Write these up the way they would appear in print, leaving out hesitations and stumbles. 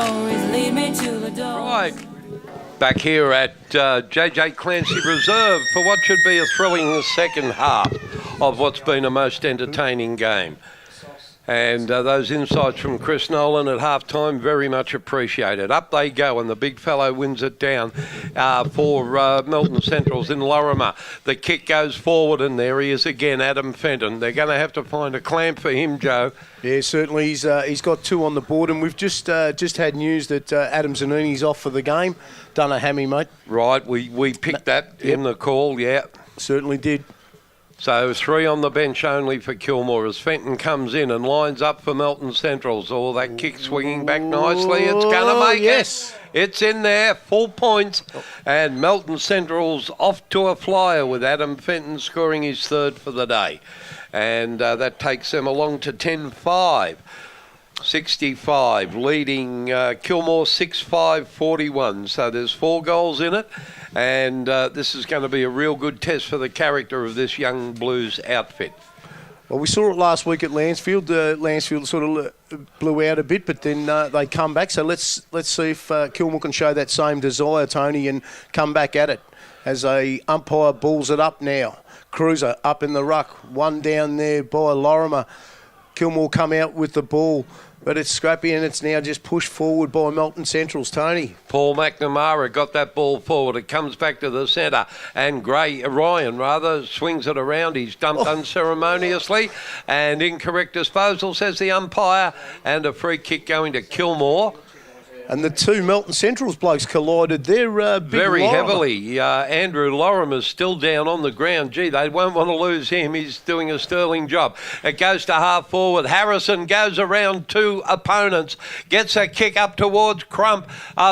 always lead me to the door. Right. Back here at JJ Clancy Reserve for what should be a thrilling second half of what's been a most entertaining game. And those insights from Chris Nolan at halftime, very much appreciated. Up they go, and the big fellow wins it down for Melton Centrals in Lorimer. The kick goes forward, and there he is again, Adam Fenton. They're going to have to find a clamp for him, Joe. Yeah, certainly. He's got 2 on the board, and we've just had news that Adam Zanini's off for the game. Done a hammy, mate. Right, we picked that in the call, yeah. Certainly did. So 3 on the bench only for Kilmore as Fenton comes in and lines up for Melton Centrals. Oh, that kick swinging back nicely. It's going to make it. It's in there, 4 points. And Melton Centrals off to a flyer with Adam Fenton scoring his 3rd for the day. And that takes them along to 10-5. 65, leading Kilmore 6-5-41. So there's 4 goals in it. And this is going to be a real good test for the character of this young Blues outfit. Well, we saw it last week at Lansfield. Lansfield sort of blew out a bit, but then they come back. So let's see if Kilmore can show that same desire, Tony, and come back at it. As a umpire balls it up now. Cruiser up in the ruck. 1 down there by Lorimer. Kilmore come out with the ball. But it's scrappy and it's now just pushed forward by Melton Centrals, Tony. Paul McNamara got that ball forward. It comes back to the centre and Ryan swings it around. He's dumped unceremoniously and incorrect disposal, says the umpire, and a free kick going to Kilmore. And the 2 Melton Centrals blokes collided. They're very heavily. Andrew Lorimer's still down on the ground. Gee, they won't want to lose him. He's doing a sterling job. It goes to half forward. Harrison goes around 2 opponents, gets a kick up towards Crump,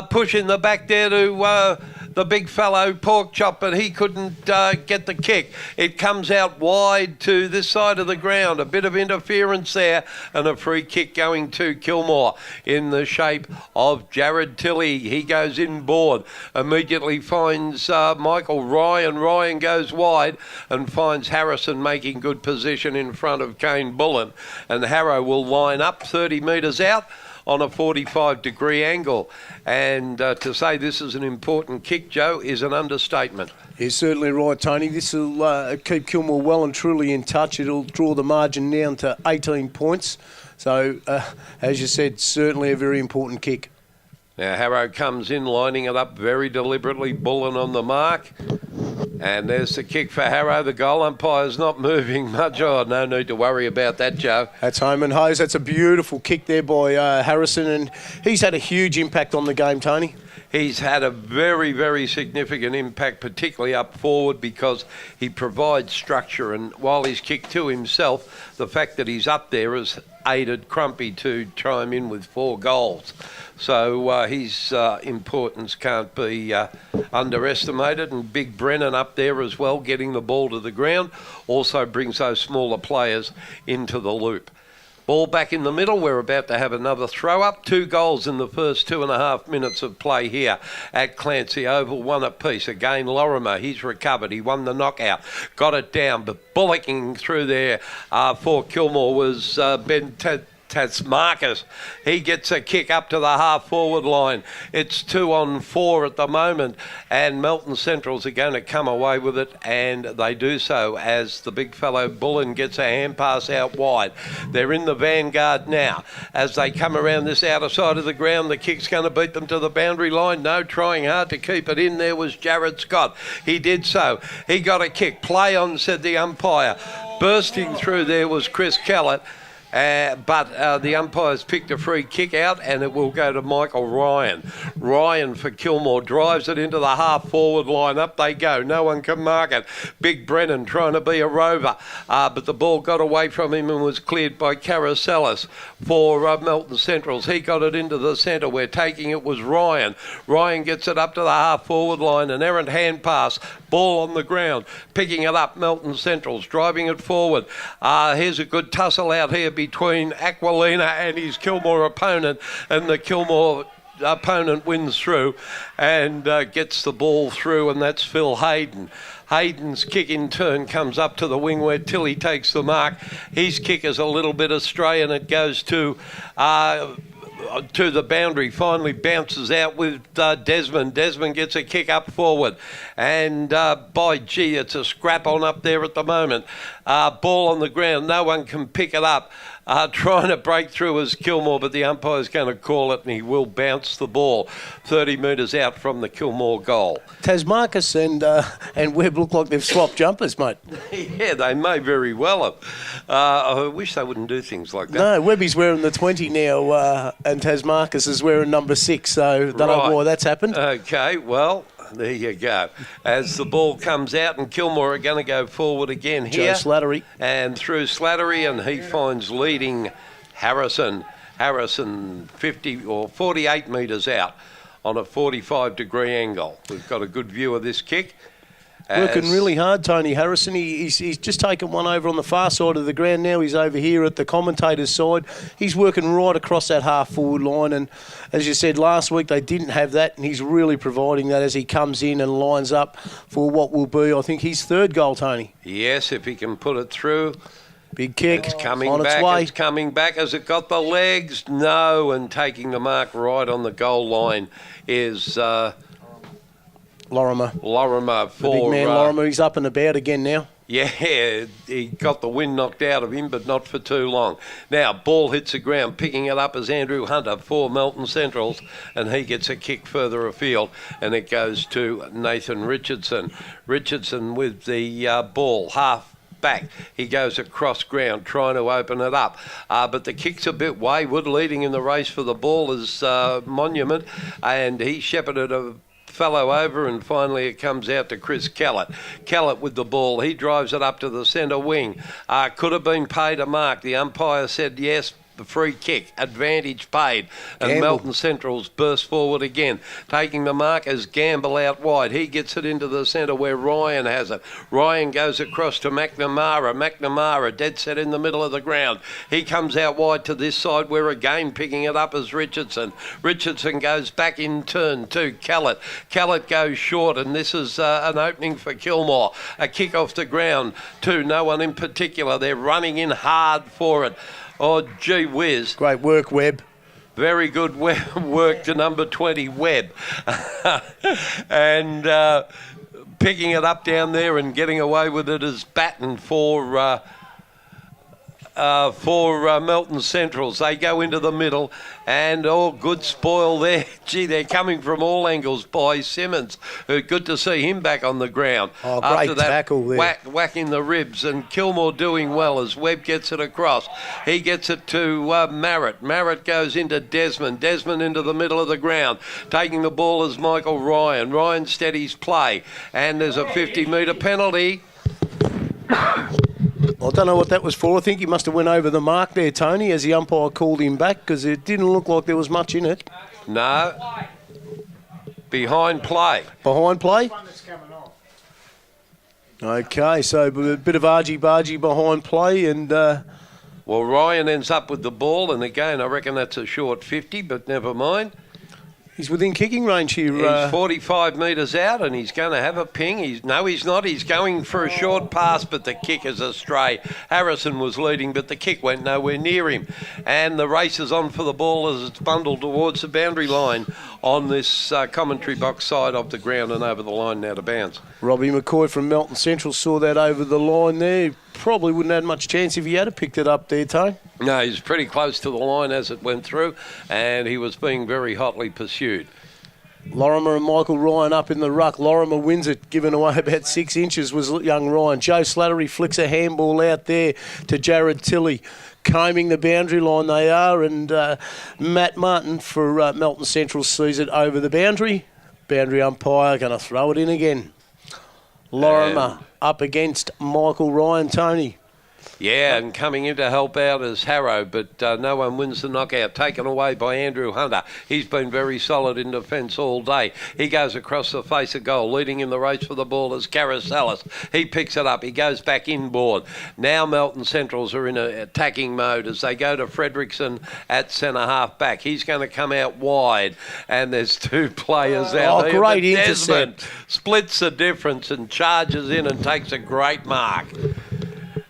pushing the back there to the big fellow Pork Chop, but he couldn't get the kick. It comes out wide to this side of the ground. A bit of interference there, and a free kick going to Kilmore in the shape of Jared Tilley. He goes inboard, immediately finds Michael Ryan. Ryan goes wide and finds Harrison making good position in front of Kane Bullen. And Harrow will line up 30 metres out on a 45-degree angle. And to say this is an important kick, Joe, is an understatement. You're certainly right, Tony. This will keep Kilmore well and truly in touch. It'll draw the margin down to 18 points. So, as you said, certainly a very important kick. Now Harrow comes in, lining it up very deliberately, Bullen on the mark. And there's the kick for Harrow. The goal umpire's not moving much. Oh, no need to worry about that, Joe. That's home and hose. That's a beautiful kick there by Harrison, and he's had a huge impact on the game, Tony. He's had a very, very significant impact, particularly up forward, because he provides structure. And while he's kicked 2 himself, the fact that he's up there has aided Crumpy to chime in with 4 goals. So his importance can't be underestimated. And Big Brennan up there as well, getting the ball to the ground, also brings those smaller players into the loop. Ball back in the middle. We're about to have another throw up. 2 goals in the first 2.5 minutes of play here at Clancy Oval. 1 apiece. Again, Lorimer. He's recovered. He won the knockout. Got it down. But bullocking through there for Kilmore was Ben Tasmarcus. He gets a kick up to the half-forward line. It's 2-on-4 at the moment, and Melton Centrals are going to come away with it, and they do so as the big fellow Bullen gets a hand pass out wide. They're in the vanguard now. As they come around this outer side of the ground, the kick's going to beat them to the boundary line. No, trying hard to keep it in there was Jared Scott. He did so. He got a kick. Play on, said the umpire. Bursting through there was Chris Kellett. But the umpires picked a free kick out, and it will go to Michael Ryan. Ryan for Kilmore drives it into the half-forward line. Up they go. No one can mark it. Big Brennan trying to be a rover, but the ball got away from him and was cleared by Carosellis for Melton Centrals. He got it into the centre where taking it was Ryan. Ryan gets it up to the half-forward line. An errant hand pass. Ball on the ground. Picking it up, Melton Centrals. Driving it forward. Here's a good tussle out here between Aquilina and his Kilmore opponent, and the Kilmore opponent wins through and gets the ball through, and that's Phil Hayden. Hayden's kick in turn comes up to the wing where Tilley takes the mark. His kick is a little bit astray, and it goes to to the boundary, finally bounces out with Desmond. Desmond gets a kick up forward, and by gee, it's a scrap on up there at the moment. Ball on the ground, no one can pick it up. Trying to break through is Kilmore, but the umpire's going to call it, and he will bounce the ball 30 metres out from the Kilmore goal. Tasmarcus and Webb look like they've swapped jumpers, mate. Yeah, they may very well have. I wish they wouldn't do things like that. No, Webby's wearing the 20 now, and Tasmarcus is wearing number 6, so don't know why that's happened. Okay, well, there you go. As the ball comes out, and Kilmore are going to go forward again here. Joe Slattery. And through Slattery, and he finds leading Harrison. Harrison 50 or 48 metres out on a 45-degree angle. We've got a good view of this kick. Working really hard, Tony Harrison. He's just taken one over on the far side of the ground now. He's over here at the commentator's side. He's working right across that half-forward line. And as you said, last week they didn't have that, and he's really providing that as he comes in and lines up for what will be, I think, his third goal, Tony. Yes, if he can put it through. Big kick. It's coming on back. Its way. It's coming back. Has it got the legs? No. And taking the mark right on the goal line is... Lorimer. Lorimer for... The big man Lorimer, he's up and about again now. Yeah, he got the wind knocked out of him, but not for too long. Now, ball hits the ground. Picking it up is Andrew Hunter for Melton Centrals, and he gets a kick further afield, and it goes to Nathan Richardson. Richardson with the ball, half back. He goes across ground trying to open it up. But the kick's a bit wayward. Leading in the race for the ball is Monument, and he shepherded a fellow over, and finally it comes out to Chris Kellett. Kellett with the ball. He drives it up to the centre wing. Could have been paid a mark. The umpire said yes. The free kick, advantage paid, and Gamble. Melton Centrals burst forward again. Taking the mark as Gamble out wide. He gets it into the centre where Ryan has it. Ryan goes across to McNamara. McNamara dead set in the middle of the ground. He comes out wide to this side where again picking it up is Richardson. Richardson goes back in turn to Kellett. Kellett goes short, and this is an opening for Kilmore. A kick off the ground to no one in particular. They're running in hard for it. Oh, gee whiz. Great work, Webb. Very good work to number 20, Webb. And picking it up down there and getting away with it is Batten for Melton Centrals. They go into the middle, and good spoil there. Gee, they're coming from all angles by Simmons. Good to see him back on the ground. Oh, After great that tackle there. whacking the ribs, and Kilmore doing well as Webb gets it across. He gets it to Marrett. Marrett goes into Desmond. Desmond into the middle of the ground. Taking the ball is Michael Ryan. Ryan steadies play, and there's a 50-metre penalty. I don't know what that was for. I think he must have went over the mark there, Tony, as the umpire called him back, because it didn't look like there was much in it. No. Behind play. Behind play? Okay, so a bit of argy-bargy behind play, and... Well, Ryan ends up with the ball, and again, I reckon that's a short 50, but never mind. He's within kicking range here. He's 45 metres out, and he's going to have a ping. No, he's not. He's going for a short pass, but the kick is astray. Harrison was leading, but the kick went nowhere near him. And the race is on for the ball as it's bundled towards the boundary line on this commentary box side of the ground and over the line now to bounce. Robbie McCoy from Melton Central saw that over the line there. Probably wouldn't have had much chance if he had picked it up there, Tone. No, he's pretty close to the line as it went through, and he was being very hotly pursued. Lorimer and Michael Ryan up in the ruck. Lorimer wins it, given away about 6 inches was young Ryan. Joe Slattery flicks a handball out there to Jared Tilley. Combing the boundary line they are, and Matt Martin for Melton Central sees it over the boundary. Boundary umpire going to throw it in again. Lorimer up against Michael Ryan, Tony. Yeah, and coming in to help out is Harrow, but no one wins the knockout. Taken away by Andrew Hunter. He's been very solid in defence all day. He goes across the face of goal. Leading in the race for the ball is Carasalis. He picks it up. He goes back inboard. Now Melton Centrals are in an attacking mode as they go to Fredrickson at centre half back. He's going to come out wide, and there's 2 players out there. Great Desmond intercept. splits the difference and charges in and takes a great mark.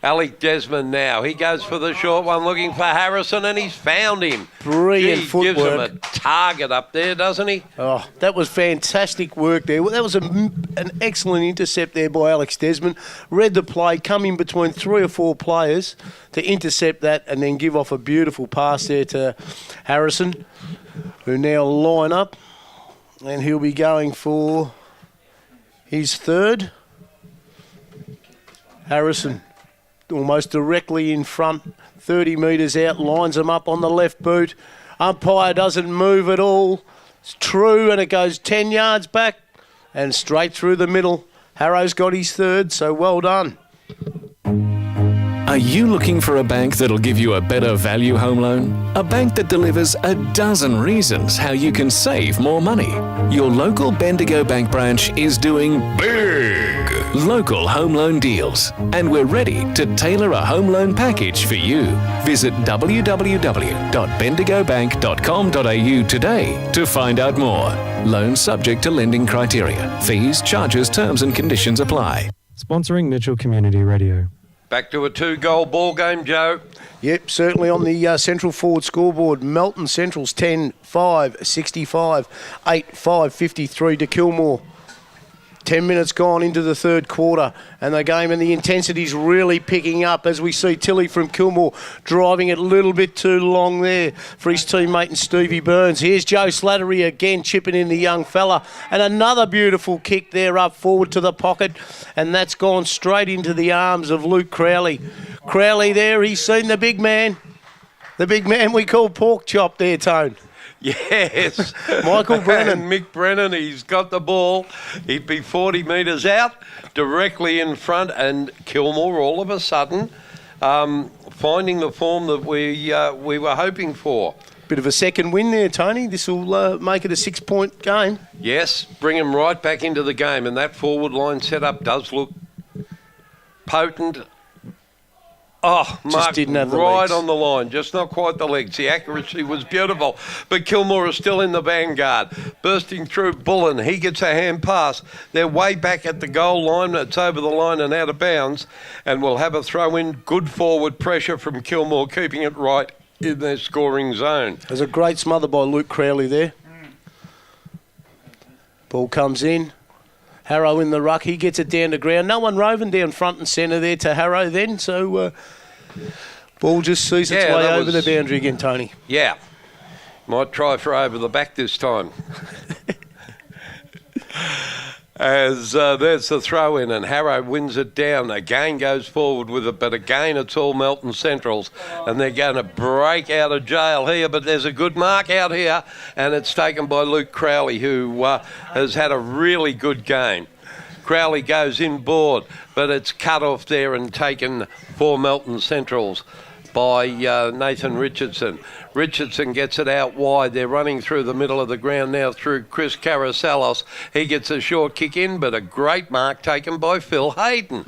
Alec Desmond now. He goes for the short one, looking for Harrison, and he's found him. Brilliant Gives him footwork. a target up there, doesn't he? Oh, that was fantastic work there. That was an excellent intercept there by Alex Desmond. Read the play, come in between 3 or 4 players to intercept that and then give off a beautiful pass there to Harrison, who now line up, and he'll be going for his third. Harrison almost directly in front, 30 metres out, lines him up on the left boot. Umpire doesn't move at all. It's true, and it goes 10 yards back and straight through the middle. Harrow's got his third, so well done. Are you looking for a bank that'll give you a better value home loan? A bank that delivers a dozen reasons how you can save more money. Your local Bendigo Bank branch is doing big local home loan deals, and we're ready to tailor a home loan package for you. Visit www.bendigobank.com.au today to find out more. Loans subject to lending criteria. Fees, charges, terms and conditions apply. Sponsoring Mitchell Community Radio. Back to a 2-goal ball game, Joe. Yep, certainly on the Central Forward scoreboard. Melton Central's 10-5, 65, 8-5, 53 to Kilmore. 10 minutes gone into the third quarter, and the game and the intensity's really picking up as we see Tilly from Kilmore driving it a little bit too long there for his teammate and Stevie Burns. Here's Joe Slattery again chipping in the young fella, and another beautiful kick there up forward to the pocket, and that's gone straight into the arms of Luke Crowley. Crowley there, he's seen the big man we call Pork Chop there, Tone. Yes. Michael Brennan. And Mick Brennan, he's got the ball. He'd be 40 metres out, directly in front, and Kilmore all of a sudden finding the form that we were hoping for. Bit of a second win there, Tony. This will make it a 6-point game. Yes, bring him right back into the game, and that forward line setup does look potent. Oh, Mark, didn't have the right legs. on the line, just not quite the legs. The accuracy was beautiful, but Kilmore is still in the vanguard. Bursting through Bullen, he gets a hand pass. They're way back at the goal line. It's over the line and out of bounds, and we'll have a throw in. Good forward pressure from Kilmore, keeping it right in their scoring zone. There's a great smother by Luke Crowley there. Ball comes in. Harrow in the ruck. He gets it down to ground. No one roving down front and centre there to Harrow then. So ball just sees its way over the boundary again, Tony. Yeah. Might try for over the back this time. As there's the throw in, and Harrow wins it down. Again goes forward with it, but again it's all Melton Centrals, and they're going to break out of jail here. But there's a good mark out here, and it's taken by Luke Crowley, who has had a really good game. Crowley goes inboard, but it's cut off there and taken for Melton Centrals by Nathan Richardson. Richardson gets it out wide. They're running through the middle of the ground now through Chris Carasalos. He gets a short kick in, but a great mark taken by Phil Hayden.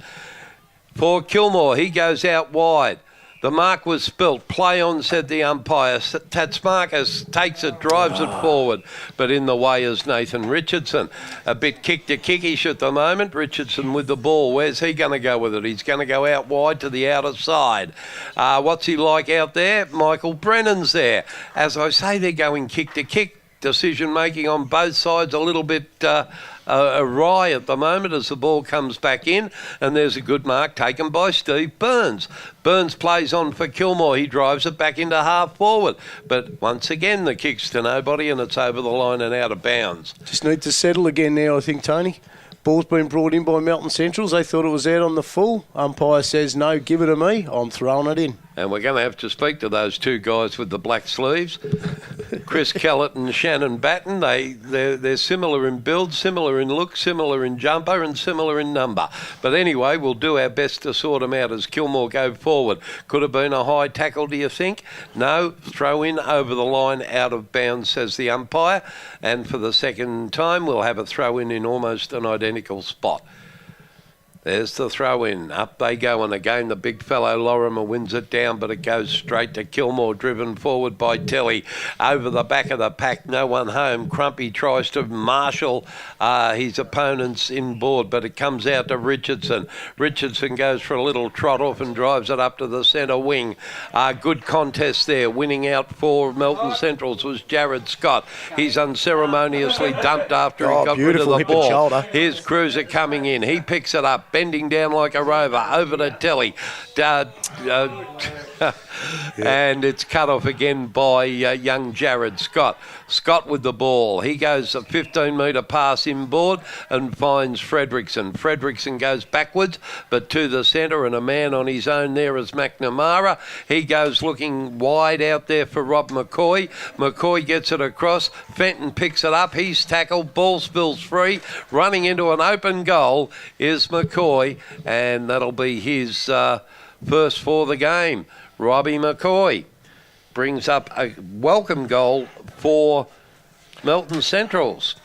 For Kilmore, he goes out wide. The mark was spilt. Play on, said the umpire. Tatsmarkas takes it, drives it forward, but in the way is Nathan Richardson. A bit kick-to-kickish at the moment. Richardson with the ball. Where's he going to go with it? He's going to go out wide to the outer side. What's he like out there? Michael Brennan's there. As I say, they're going kick-to-kick. Decision-making on both sides a little bit awry at the moment as the ball comes back in, and there's a good mark taken by Steve Burns. Burns plays on for Kilmore. He drives it back into half forward, but once again the kick's to nobody, and it's over the line and out of bounds. Just need to settle again now, I think, Tony. Ball's been brought in by Melton Centrals. They thought it was out on the full. Umpire says, no, give it to me. I'm throwing it in. And we're going to have to speak to those two guys with the black sleeves, Chris Kellett and Shannon Batten. They're similar in build, similar in look, similar in jumper, and similar in number. But anyway, we'll do our best to sort them out as Kilmore go forward. Could have been a high tackle, do you think? No, throw in over the line, out of bounds, says the umpire. And for the second time, we'll have a throw in almost an identical spot. There's the throw in. Up they go. And again, the big fellow Lorimer wins it down, but it goes straight to Kilmore, driven forward by Telly. Over the back of the pack, no one home. Crumpy tries to marshal his opponents inboard, but it comes out to Richardson. Richardson goes for a little trot off and drives it up to the centre wing. Good contest there. Winning out for Melton Centrals was Jared Scott. He's unceremoniously dumped after he got rid of the ball. Shoulder. Here's Cruiser coming in. He picks it up, bending down like a rover, over to Telly. And it's cut off again by young Jared Scott. Scott with the ball. He goes a 15-metre pass inboard and finds Fredrickson. Fredrickson goes backwards, but to the centre, and a man on his own there is McNamara. He goes looking wide out there for Rob McCoy. McCoy gets it across. Fenton picks it up. He's tackled. Ball spills free. Running into an open goal is McCoy, and that'll be his first for the game. Robbie McCoy brings up a welcome goal for Melton Centrals.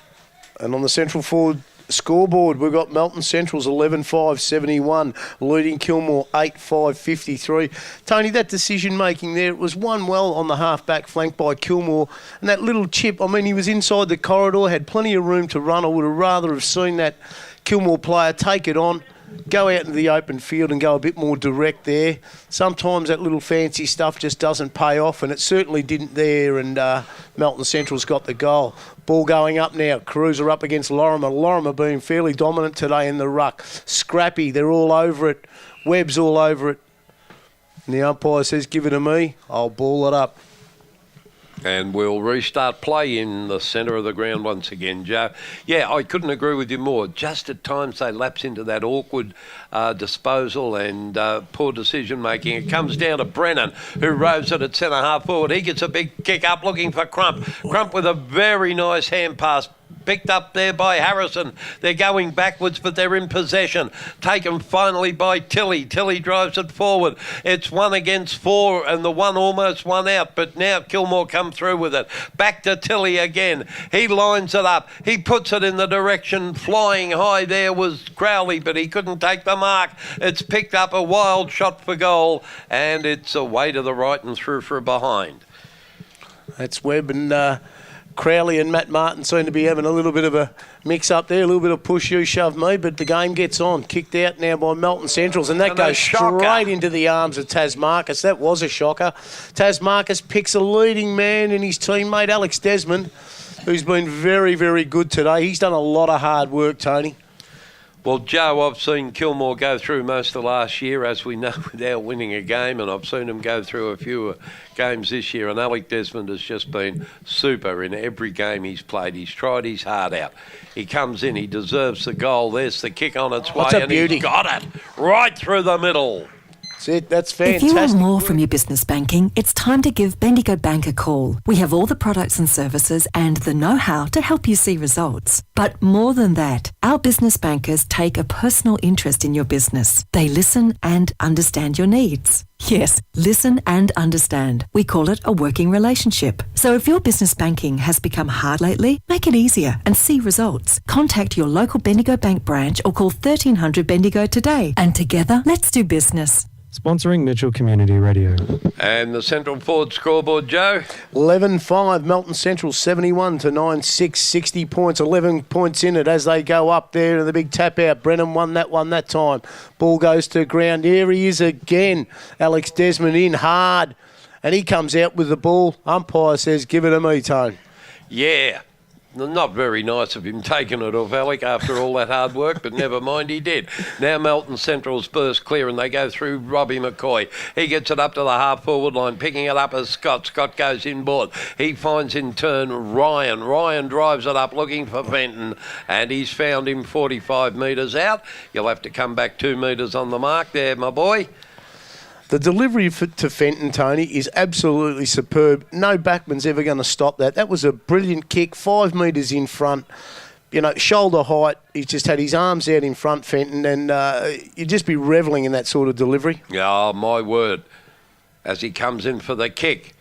And on the central forward scoreboard, we've got Melton Centrals 11-5-71, leading Kilmore 8-5-53. Tony, that decision-making there, it was won well on the half-back flank by Kilmore. And that little chip, I mean, he was inside the corridor, had plenty of room to run. I would have rather have seen that Kilmore player take it on, go out into the open field and go a bit more direct there. Sometimes that little fancy stuff just doesn't pay off, and it certainly didn't there, and Melton Central's got the goal. Ball going up now. Cruiser up against Lorimer. Lorimer being fairly dominant today in the ruck. Scrappy, they're all over it. Webb's all over it. And the umpire says, give it to me. I'll ball it up. And we'll restart play in the centre of the ground once again, Joe. Yeah, I couldn't agree with you more. Just at times they lapse into that awkward disposal and poor decision-making. It comes down to Brennan, who rows it at centre-half forward. He gets a big kick up looking for Crump. Crump with a very nice hand pass. Picked up there by Harrison. They're going backwards, but they're in possession. Taken finally by Tilly. Tilly drives it forward. It's 1 against 4, and the one almost won out, but now Kilmore come through with it. Back to Tilly again. He lines it up. He puts it in the direction. Flying high there was Crowley, but he couldn't take the mark. It's picked up a wild shot for goal, and it's away to the right and through for a behind. That's Webb and Crowley and Matt Martin seem to be having a little bit of a mix-up there, a little bit of push you, shove me, but the game gets on. Kicked out now by Melton Centrals, and that goes straight into the arms of Taz Marcus. That was a shocker. Taz Marcus picks a leading man in his teammate, Alex Desmond, who's been very, very good today. He's done a lot of hard work, Tony. Well, Joe, I've seen Kilmore go through most of last year, as we know, without winning a game, and I've seen him go through a few games this year, and Alec Desmond has just been super in every game he's played. He's tried his heart out. He comes in, he deserves the goal. There's the kick on its way, and he's got it right through the middle. That's it. That's fantastic. If you want more from your business banking, it's time to give Bendigo Bank a call. We have all the products and services and the know-how to help you see results. But more than that, our business bankers take a personal interest in your business. They listen and understand your needs. Yes, listen and understand. We call it a working relationship. So if your business banking has become hard lately, make it easier and see results. Contact your local Bendigo Bank branch or call 1300 Bendigo today. And together, let's do business. Sponsoring Mitchell Community Radio. And the central forward scoreboard, Joe? 11-5, Melton Central 71-9, 60 points, 11 points in it as they go up there. And the big tap out. Brennan won that time. Ball goes to ground. Here he is again. Alex Desmond in hard. And he comes out with the ball. Umpire says, give it to me, Tone. Yeah. Not very nice of him taking it off Alec after all that hard work, but never mind, he did. Now Melton Central's burst clear and they go through Robbie McCoy. He gets it up to the half-forward line, picking it up as Scott. Scott goes inboard. He finds in turn Ryan. Ryan drives it up looking for Fenton, and he's found him 45 metres out. You'll have to come back 2 metres on the mark there, my boy. The delivery to Fenton, Tony, is absolutely superb. No backman's ever going to stop that. That was a brilliant kick, 5 metres in front. You know, shoulder height. He's just had his arms out in front, Fenton, and you'd just be revelling in that sort of delivery. Oh, my word. As he comes in for the kick.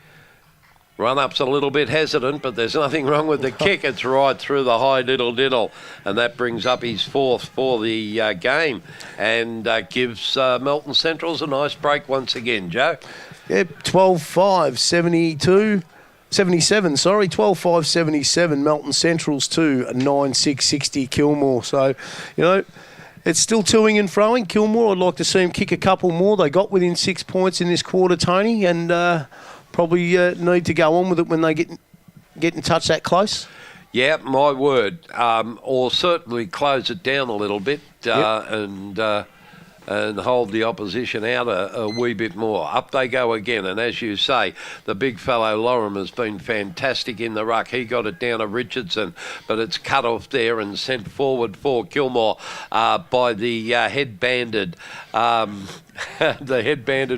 Run-up's a little bit hesitant, but there's nothing wrong with the kick. It's right through the high diddle, and that brings up his fourth for the game and gives Melton Centrals a nice break once again, Joe. Yep, 12-5, 77, sorry, 12-5, 77, Melton Centrals 2, 9-6, 60 Kilmore. So, it's still toing and froing. Kilmore, I'd like to see him kick a couple more. They got within 6 points in this quarter, Tony, and probably need to go on with it when they get in touch that close. Yeah, my word. Or certainly close it down a little bit and hold the opposition out a wee bit more. Up they go again, and as you say, the big fellow Lorem has been fantastic in the ruck. He got it down to Richardson, but it's cut off there and sent forward for Kilmore by the head-banded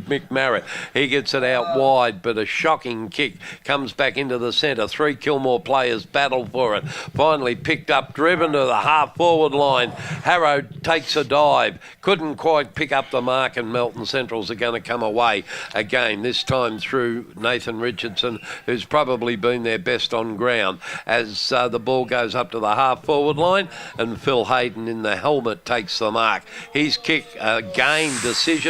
Mick Marrett. He gets it out wide, but a shocking kick comes back into the centre. 3 Kilmore players battle for it. Finally picked up, driven to the half-forward line. Harrow takes a dive. Couldn't quite pick up the mark, and Melton Centrals are going to come away again, this time through Nathan Richardson, who's probably been their best on ground, as the ball goes up to the half-forward line, and Phil Hayden in the helmet takes the mark. His kick, again, decision-making.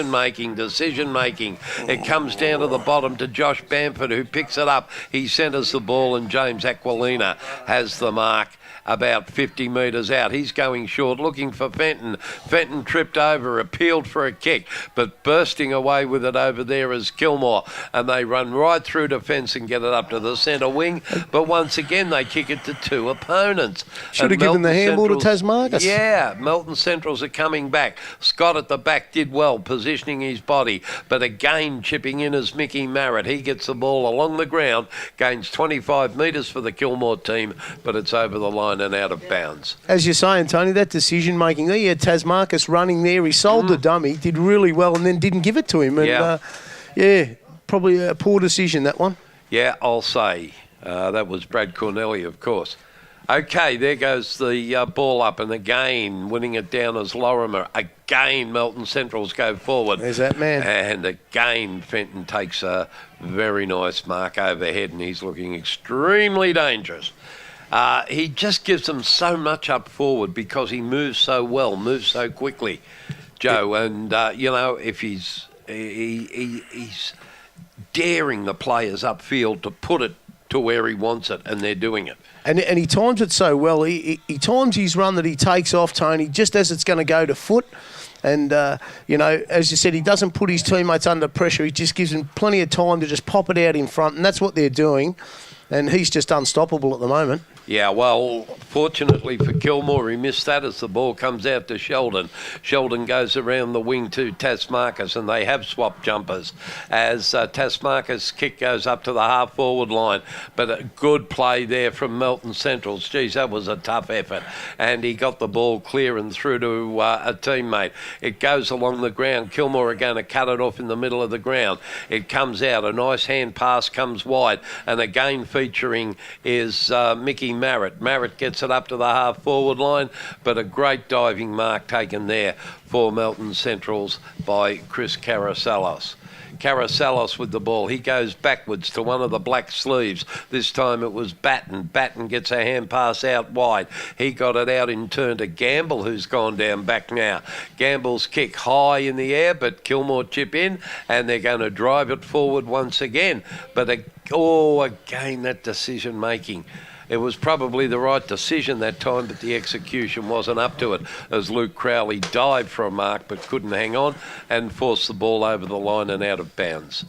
It comes down to the bottom to Josh Bamford, who picks it up. He centres the ball, and James Aquilina has the mark about 50 metres out. He's going short, looking for Fenton. Fenton tripped over, appealed for a kick, but bursting away with it over there is Kilmore, and they run right through defence and get it up to the centre wing, but once again they kick it to 2 opponents. Should have given the handball to Tasmarcus. Yeah, Melton Centrals are coming back. Scott at the back did well, positioning his body, but again chipping in is Mickey Marrett. He gets the ball along the ground, gains 25 metres for the Kilmore team, but it's over the line and out of bounds. As you're saying, Tony, that decision-making there, he had Tasmarcus running there. He sold the dummy, did really well, and then didn't give it to him. And, probably a poor decision, that one. Yeah, I'll say. That was Brad Cornelli, of course. Okay, there goes the ball up, and again, winning it down as Lorimer. Again, Melton Centrals go forward. There's that man. And again, Fenton takes a very nice mark overhead, and he's looking extremely dangerous. He just gives them so much up forward because he moves so well, moves so quickly, Joe. And, if he's daring the players upfield to put it to where he wants it, and they're doing it. And he times it so well. He times his run that he takes off, Tony, just as it's going to go to foot. And, as you said, he doesn't put his teammates under pressure. He just gives them plenty of time to just pop it out in front, and that's what they're doing. And he's just unstoppable at the moment. Yeah, well, fortunately for Kilmore, he missed that as the ball comes out to Sheldon. Sheldon goes around the wing to Tasmarcus, and they have swapped jumpers as Tasmarcus' kick goes up to the half-forward line. But a good play there from Melton Centrals. Geez, that was a tough effort. And he got the ball clear and through to a teammate. It goes along the ground. Kilmore are going to cut it off in the middle of the ground. It comes out. A nice hand pass comes wide. And again featuring is Mickey Marrett. Marrett gets it up to the half-forward line, but a great diving mark taken there for Melton Centrals by Chris Karasalos. Karasalos with the ball. He goes backwards to one of the black sleeves. This time it was Batten. Batten gets a hand pass out wide. He got it out in turn to Gamble, who's gone down back now. Gamble's kick high in the air, but Kilmore chip in, and they're going to drive it forward once again. But again, that decision making. It was probably the right decision that time, but the execution wasn't up to it, as Luke Crowley dived for a mark but couldn't hang on and forced the ball over the line and out of bounds.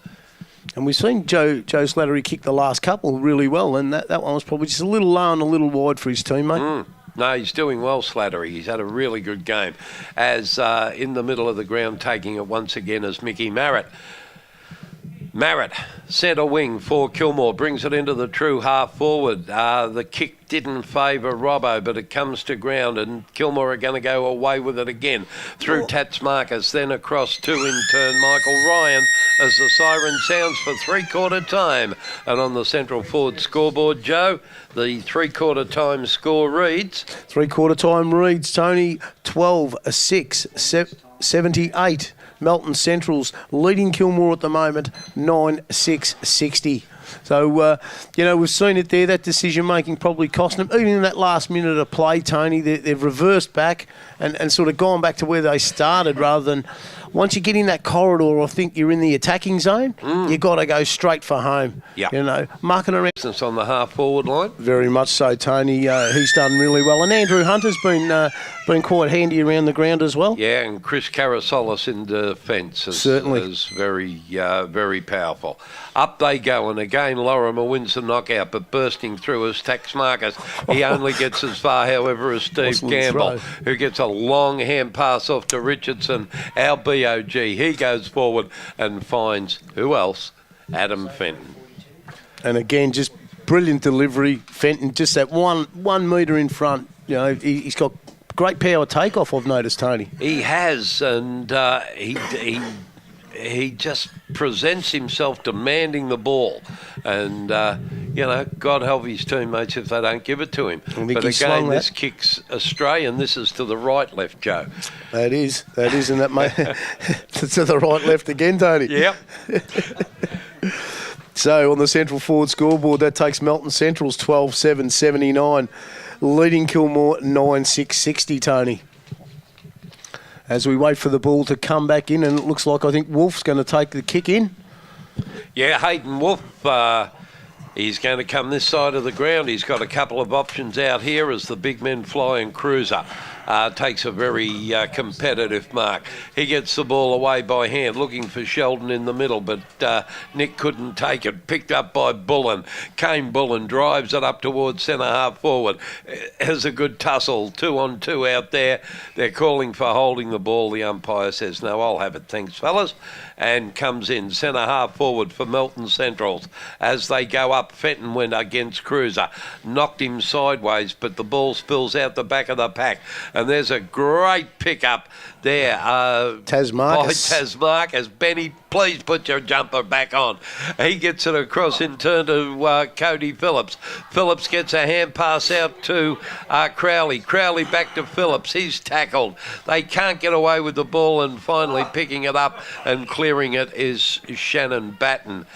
And we've seen Joe Slattery kick the last couple really well, and that one was probably just a little low and a little wide for his teammate. No, he's doing well, Slattery. He's had a really good game. As in the middle of the ground, taking it once again as Mickey Marrett. Marrett, centre wing for Kilmore, brings it into the true half forward. The kick didn't favour Robbo, but it comes to ground, and Kilmore are going to go away with it again through Tasmarcus, then across to in turn Michael Ryan as the siren sounds for three-quarter time. And on the central forward scoreboard, Joe, the three-quarter time score reads... Three-quarter time reads, Tony, 12-6, 78. Melton Centrals leading Kilmore at the moment, 9-6, 60. So, we've seen it there. That decision-making probably cost them. Even in that last minute of play, Tony, they've reversed back and sort of gone back to where they started rather than... Once you get in that corridor, I think you're in the attacking zone, you've got to go straight for home. Yep. Mucking around. Business on the half-forward line. Very much so, Tony. He's done really well. And Andrew Hunter's been quite handy around the ground as well. Yeah, and Chris Karasolis in defence is very, very powerful. Up they go, and again Lorimer wins the knockout, but bursting through is Tax Marcus. He only gets as far, however, as Steve Gamble, who gets a long hand pass off to Richardson, our BOG. He goes forward and finds, who else? Adam Fenton. And again, just brilliant delivery. Fenton, just that one metre in front. He's got great power takeoff, I've noticed, Tony. He has, and he just presents himself demanding the ball. And, God help his teammates if they don't give it to him. But again, this kick's Australian. This is to the right-left, Joe. That is, and that may to the right-left again, Tony. Yep. So on the central forward scoreboard, that takes Melton Central's 12-7-79, leading Kilmore 9-6-60, Tony. As we wait for the ball to come back in, and it looks like I think Wolf's going to take the kick in. Yeah, Hayden Wolf, he's going to come this side of the ground. He's got a couple of options out here as the big men fly and Cruiser. Takes a very competitive mark. He gets the ball away by hand, looking for Sheldon in the middle, but Nick couldn't take it. Picked up by Bullen. Kane Bullen drives it up towards centre half forward. Has a good tussle, 2-on-2 out there. They're calling for holding the ball. The umpire says, no, I'll have it, thanks, fellas. And comes in centre half forward for Melton Centrals. As they go up, Fenton went against Cruiser. Knocked him sideways, but the ball spills out the back of the pack. And there's a great pickup there by Tasmarcus. Benny, please put your jumper back on. He gets it across in turn to Cody Phillips. Phillips gets a hand pass out to Crowley. Crowley back to Phillips. He's tackled. They can't get away with the ball, and finally picking it up and clearing it is Shannon Batten.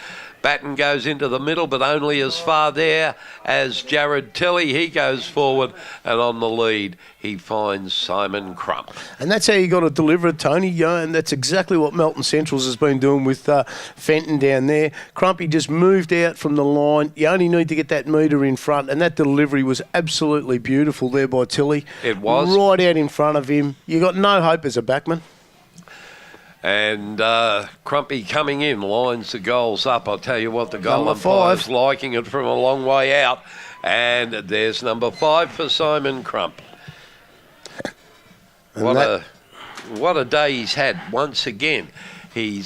Batten goes into the middle, but only as far there as Jared Tilley. He goes forward, and on the lead, he finds Simon Crump. And that's how you got to deliver it, Tony. And that's exactly what Melton Centrals has been doing with Fenton down there. Crumpy just moved out from the line. You only need to get that metre in front, and that delivery was absolutely beautiful there by Tilley. It was. Right out in front of him. You got no hope as a backman. And Crumpy coming in, lines the goals up. I'll tell you what, the goal umpire's liking it from a long way out. And there's number 5 for Simon Crump. What a day he's had once again. He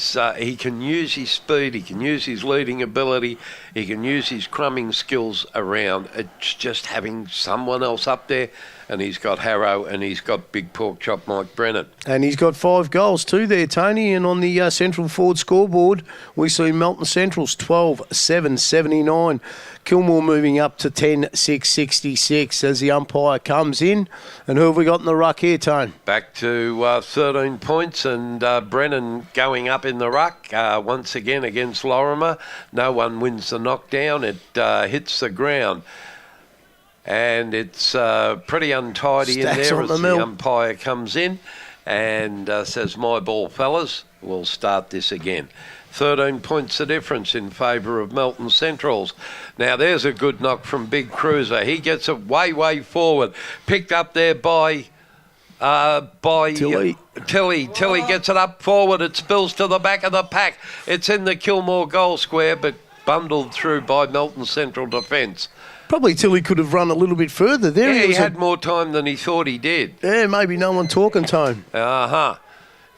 can use his speed, he can use his leading ability, he can use his crumbing skills around. It's just having someone else up there, and he's got Harrow and he's got Big Pork Chop Mike Brennan. And he's got 5 goals too there, Tony. And on the central forward scoreboard, we see Melton Central's 12-7-79. Kilmore moving up to 10-6-66 as the umpire comes in. And who have we got in the ruck here, Tone? Back to 13 points, and Brennan going up in the ruck once again against Lorimer. No one wins the knockdown. It hits the ground. And it's pretty untidy Stacks in there as the umpire comes in and says, my ball, fellas, we'll start this again. 13 points the difference in favour of Melton Centrals. Now there's a good knock from Big Cruiser. He gets it way forward. Picked up there by Tilley. Tilley gets it up forward. It spills to the back of the pack. It's in the Kilmore goal square, but bundled through by Melton Central defence. Probably Tilley could have run a little bit further there. Yeah, he had more time than he thought he did. Yeah, maybe no one talking time.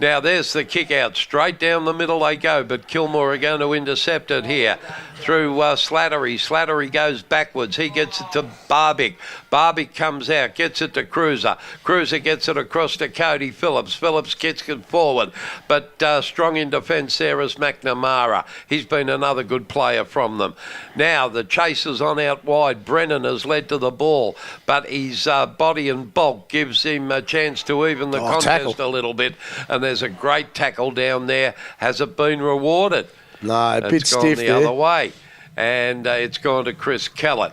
Now there's the kick out. Straight down the middle they go, but Kilmore are going to intercept it here through Slattery. Slattery goes backwards. He gets it to Barbic. Barbic comes out, gets it to Cruiser. Cruiser gets it across to Cody Phillips. Phillips gets it forward, but strong in defence there is McNamara. He's been another good player from them. Now the chase is on out wide. Brennan has led to the ball, but his body and bulk gives him a chance to even the contest a little bit. And there's a great tackle down there. Has it been rewarded? No, a bit stiff there. It's gone the other way. and it's gone to Chris Kellett.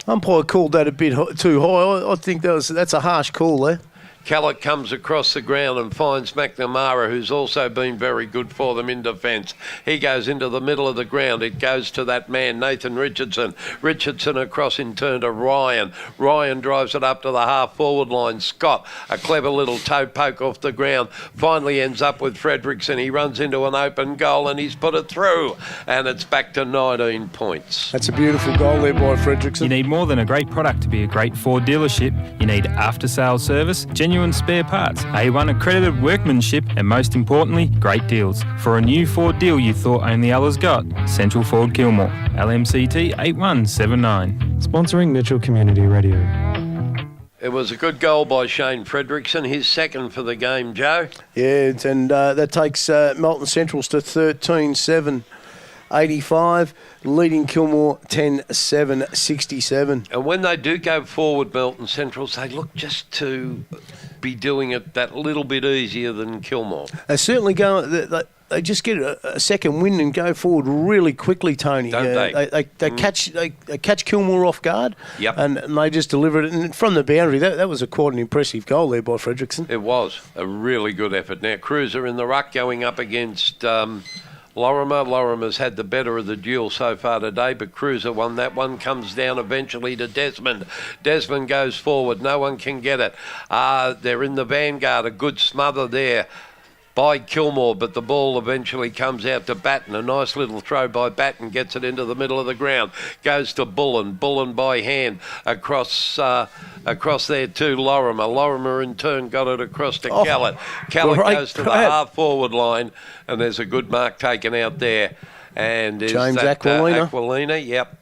Umpire called that a bit too high. I think that's a harsh call there. Kellett comes across the ground and finds McNamara, who's also been very good for them in defence. He goes into the middle of the ground. It goes to that man, Nathan Richardson. Richardson across in turn to Ryan. Ryan drives it up to the half-forward line. Scott, a clever little toe poke off the ground, finally ends up with Fredrickson. He runs into an open goal and he's put it through. And it's back to 19 points. That's a beautiful goal there by Fredrickson. You need more than a great product to be a great Ford dealership. You need after-sales service, genuine spare parts, A1 accredited workmanship, and most importantly, great deals. For a new Ford deal you thought only others got, Central Ford Kilmore, LMCT 8179. Sponsoring Mitchell Community Radio. It was a good goal by Shane Fredrickson, his second for the game, Joe. Yeah, and that takes Melton Centrals to 13-7-85, leading Kilmore 10-7-67. And when they do go forward, Melton Centrals, they look just to be doing it that little bit easier than Kilmore. They certainly go. They just get a second win and go forward really quickly, Tony. Don't they? They catch Kilmore off guard. Yep. And they just deliver it. And from the boundary, that was quite an impressive goal there by Fredrickson. It was a really good effort. Now, Cruiser in the ruck going up against Lorimer. Lorimer's had the better of the duel so far today, but Cruiser won that one. Comes down eventually to Desmond. Desmond goes forward. No one can get it. They're in the vanguard. A good smother there by Kilmore, but the ball eventually comes out to Batten. A nice little throw by Batten, gets it into the middle of the ground, goes to Bullen. Bullen by hand across there to Lorimer. Lorimer in turn got it across to Kellett. Kellett goes to the half-forward line, and there's a good mark taken out there. And is James that Aquilina. Aquilina, yep.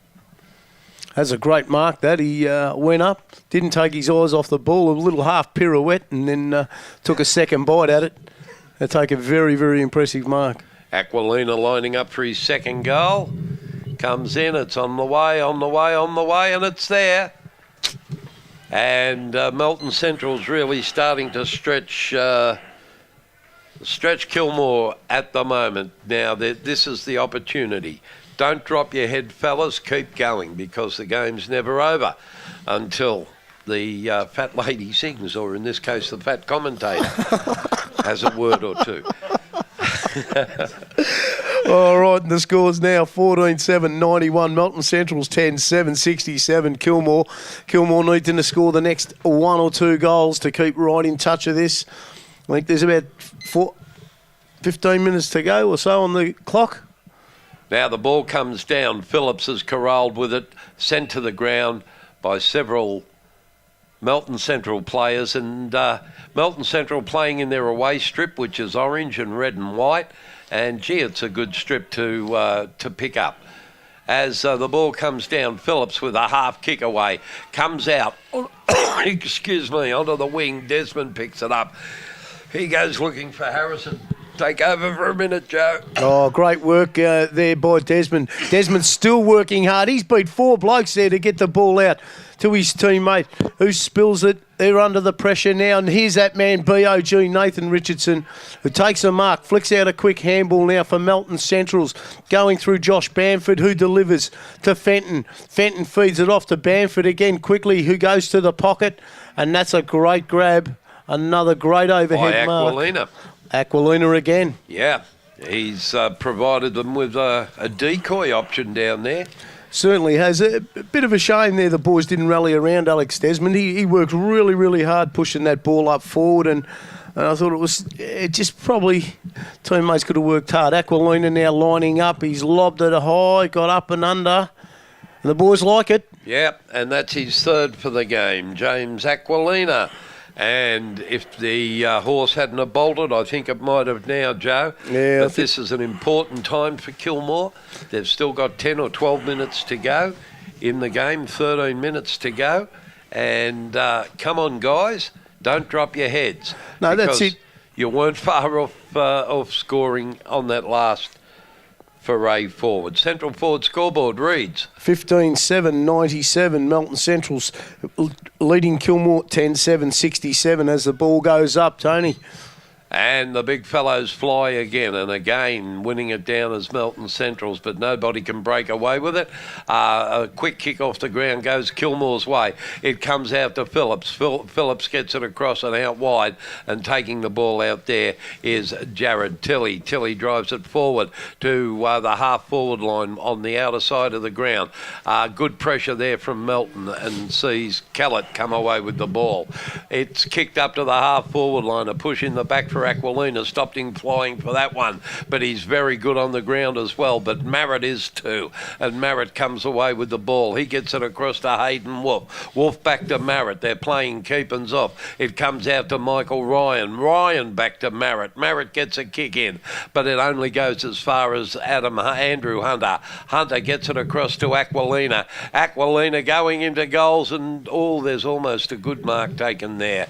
Has a great mark that. He went up, didn't take his eyes off the ball, a little half pirouette, and then took a second bite at it. They take a very, very impressive mark. Aquilina lining up for his second goal. Comes in, it's on the way, and it's there. And Melton Central's really starting to stretch Kilmore at the moment. Now, this is the opportunity. Don't drop your head, fellas. Keep going, because the game's never over until the fat lady sings, or in this case, the fat commentator has a word or two. All right, and the score's now 14-7-91. Melton Central's 10-7-67. Kilmore needing to score the next one or two goals to keep right in touch of this. I think there's about 15 minutes to go or so on the clock. Now the ball comes down. Phillips is corralled with it, sent to the ground by several Melton Central players, and Melton Central playing in their away strip, which is orange and red and white, and gee, it's a good strip to pick up. As the ball comes down, Phillips with a half kick away comes out, excuse me, onto the wing. Desmond picks it up. He goes looking for Harrison. Take over for a minute, Joe. Oh, great work there by Desmond. Desmond's still working hard. He's beat four blokes there to get the ball out to his teammate, who spills it. They're under the pressure now, and here's that man, B.O.G. Nathan Richardson, who takes a mark, flicks out a quick handball now for Melton Centrals, going through Josh Bamford, who delivers to Fenton. Fenton feeds it off to Bamford again quickly, who goes to the pocket, and that's a great grab. Another great overhead mark. Aquilina again. Yeah, he's provided them with a decoy option down there. Certainly has. A bit of a shame there the boys didn't rally around Alex Desmond. He worked really, really hard pushing that ball up forward, and I thought it just probably teammates could have worked hard. Aquilina now lining up. He's lobbed it high, got up and under, and the boys like it. Yep, and that's his third for the game, James Aquilina. And if the horse hadn't have bolted, I think it might have now, Joe. Yeah, but this is an important time for Kilmore. They've still got 10 or 12 minutes to go in the game, 13 minutes to go. And come on, guys, don't drop your heads. No, that's it. You weren't far off scoring on that last foray forward. Central forward scoreboard reads 15-7-97. Melton Central's leading Kilmore 10-7-67 as the ball goes up, Tony. And the big fellows fly again, and again winning it down as Melton Centrals, but nobody can break away with it. A quick kick off the ground goes Kilmore's way. It comes out to Phillips. Phillips gets it across and out wide, and taking the ball out there is Jared Tilley. Tilley drives it forward to the half-forward line on the outer side of the ground. Good pressure there from Melton, and sees Kellett come away with the ball. It's kicked up to the half-forward line. A push in the back for Aquilina, stopped him flying for that one, but he's very good on the ground as well. But Marrett is too, and Marrett comes away with the ball. He gets it across to Hayden Wolf. Wolf back to Marrett. They're playing keepins off. It comes out to Michael Ryan. Ryan back to Marrett. Marrett gets a kick in, but it only goes as far as Andrew Hunter. Hunter gets it across to Aquilina. Aquilina going into goals, and there's almost a good mark taken there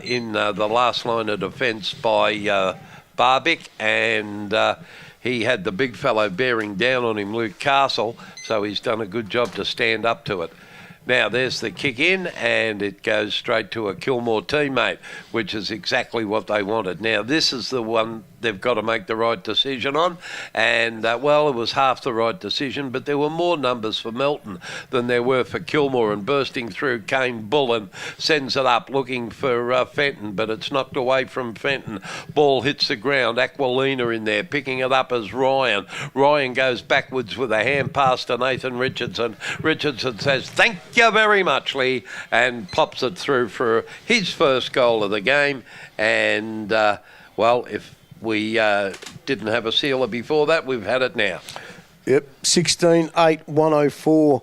in the last line of defence by Barbic, and he had the big fellow bearing down on him, Luke Castle, so he's done a good job to stand up to it. Now, there's the kick in, and it goes straight to a Kilmore teammate, which is exactly what they wanted. Now, this is the one they've got to make the right decision on, and, it was half the right decision, but there were more numbers for Melton than there were for Kilmore, and bursting through Kane Bullen sends it up looking for Fenton, but it's knocked away from Fenton. Ball hits the ground. Aquilina in there, picking it up as Ryan. Ryan goes backwards with a hand pass to Nathan Richardson. Richardson says, "Thank you very much, Lee," and pops it through for his first goal of the game. And, if we didn't have a sealer before that, we've had it now. Yep, 16-8, 104.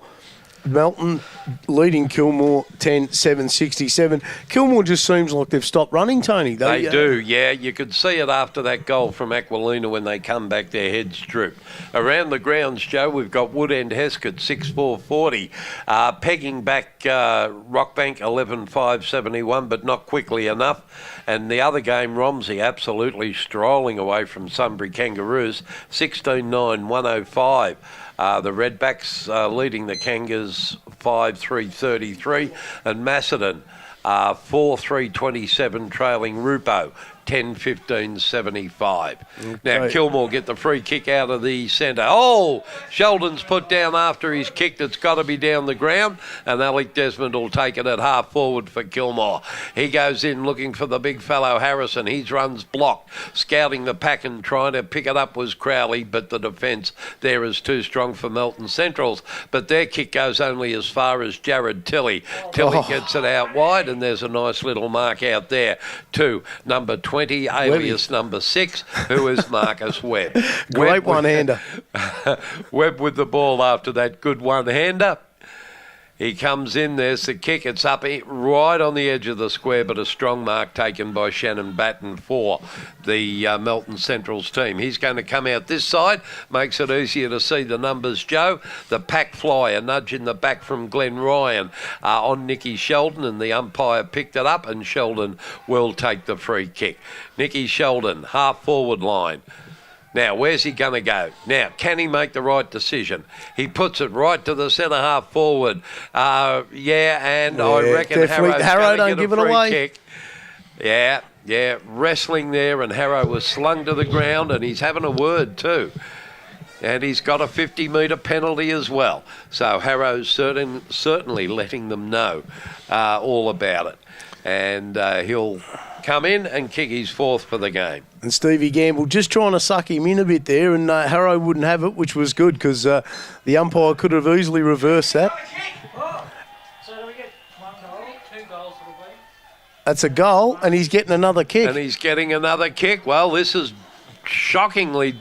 Melton leading Kilmore 10-7-67. Kilmore just seems like they've stopped running, Tony. They do, yeah. You could see it after that goal from Aquilina when they come back, their heads droop. Around the grounds, Joe, we've got Woodend Heskett 6-4-40. Pegging back Rockbank 11-5-71, but not quickly enough. And the other game, Romsey, absolutely strolling away from Sunbury Kangaroos 16-9, 105. The Redbacks leading the Kangas 5-3-33, and Macedon 4-3-27 trailing Rupo 10-15-75. Okay. Now, Kilmore get the free kick out of the centre. Oh, Sheldon's put down after he's kicked. It's got to be down the ground, and Alec Desmond will take it at half forward for Kilmore. He goes in looking for the big fellow Harrison. He runs blocked. Scouting the pack and trying to pick it up was Crowley, but the defence there is too strong for Melton Centrals. But their kick goes only as far as Jared Tilley. Tilley gets it out wide, and there's a nice little mark out there to number 20, alias number 6, who is Marcus Webb. Great one-hander. Webb with the ball after that good one-hander. He comes in, there's the kick, it's up right on the edge of the square, but a strong mark taken by Shannon Batten for the Melton Centrals team. He's going to come out this side, makes it easier to see the numbers, Joe. The pack fly, a nudge in the back from Glenn Ryan on Nicky Sheldon, and the umpire picked it up, and Sheldon will take the free kick. Nicky Sheldon, half-forward line. Now, where's he going to go? Now, can he make the right decision? He puts it right to the centre half forward. I reckon Harrow don't give it away. Kick. Yeah, wrestling there, and Harrow was slung to the ground, and he's having a word too. And he's got a 50-metre penalty as well. So Harrow's certainly letting them know all about it. And he'll come in and kick his fourth for the game. And Stevie Gamble just trying to suck him in a bit there, and Harrow wouldn't have it, which was good because the umpire could have easily reversed that. So do we get 1 goal, 2 goals for the week? That's a goal, and he's getting another kick. And he's getting another kick. Well, this is shockingly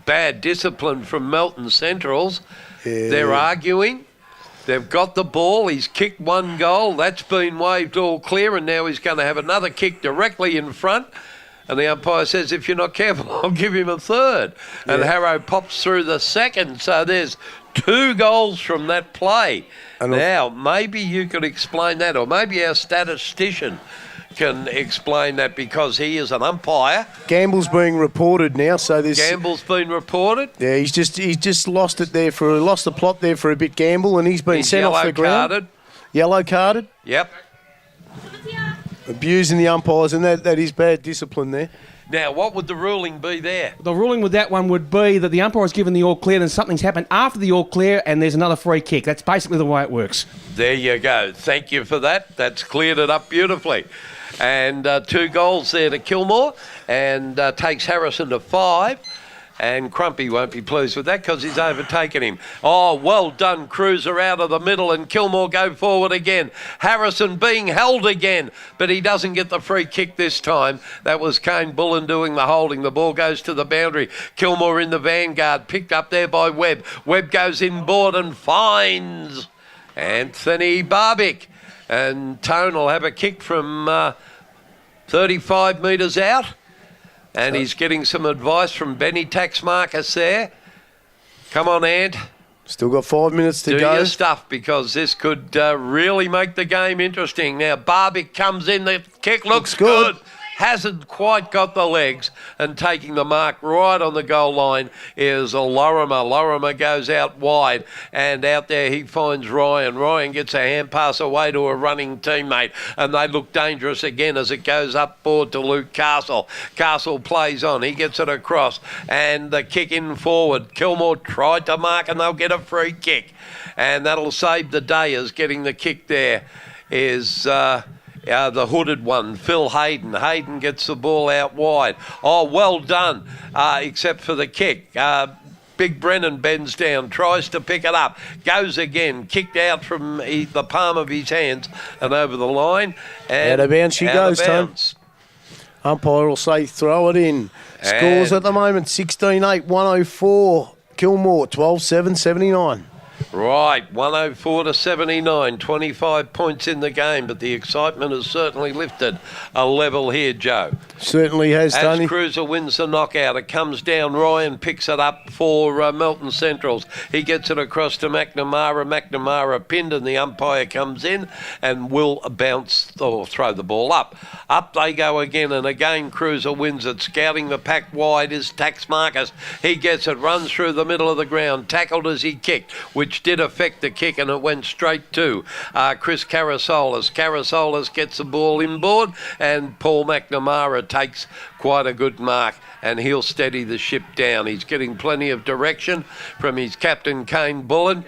bad discipline from Melton Centrals. Yeah. They're arguing. They've got the ball. He's kicked 1 goal. That's been waved all clear, and now he's going to have another kick directly in front. And the umpire says, if you're not careful, I'll give him a third. Yeah. And Harrow pops through the second. So there's 2 goals from that play. And now, maybe you could explain that, or maybe our statistician can explain that, because he is an umpire. Gamble's being reported now, so there's... Gamble's been reported? Yeah, he's just lost it there lost the plot there for a bit, Gamble, and he's been sent off the ground. Yellow carded. Yellow carded? Yep. Abusing the umpires, and that is bad discipline there. Now, what would the ruling be there? The ruling with that one would be that the umpire has given the all clear and something's happened after the all clear and there's another free kick. That's basically the way it works. There you go. Thank you for that. That's cleared it up beautifully. And 2 goals there to Kilmore, and takes Harrison to 5. And Crumpy won't be pleased with that because he's overtaken him. Oh, well done, Cruiser out of the middle, and Kilmore go forward again. Harrison being held again, but he doesn't get the free kick this time. That was Kane Bullen doing the holding. The ball goes to the boundary. Kilmore in the vanguard, picked up there by Webb. Webb goes inboard and finds Anthony Barbic. And Tone will have a kick from 35 metres out. And he's getting some advice from Benny Taxmarcus there. Come on, Ant. Still got 5 minutes to Do go. your stuff, because this could really make the game interesting. Now, Barbic comes in. The kick looks good. Hasn't quite got the legs, and taking the mark right on the goal line is Lorimer. Lorimer goes out wide, and out there he finds Ryan. Ryan gets a hand pass away to a running teammate, and they look dangerous again as it goes up forward to Luke Castle. Castle plays on. He gets it across, and the kick in forward. Kilmore tried to mark, and they'll get a free kick, and that'll save the day as getting the kick there is... the hooded one, Phil Hayden. Hayden gets the ball out wide. Oh, well done, except for the kick. Big Brennan bends down, tries to pick it up, goes again, kicked out from the palm of his hands and over the line. And out of bounds she goes, Tom. Umpire will say throw it in. Scores at the moment, 16-8, 104. Kilmore, 12-7, 79. Right, 104 to 79, 25 points in the game, but the excitement has certainly lifted a level here, Joe. Certainly has, Tony. As Cruiser wins the knockout, it comes down. Ryan picks it up for Melton Centrals. He gets it across to McNamara. McNamara pinned, and the umpire comes in and will bounce or throw the ball up. Up they go again, and again Cruiser wins it. Scouting the pack wide is Taxmarcus. He gets it, runs through the middle of the ground, tackled as he kicked, which did affect the kick, and it went straight to Chris Carasolis. Carasolis gets the ball inboard, and Paul McNamara takes quite a good mark, and he'll steady the ship down. He's getting plenty of direction from his captain, Kane Bullen.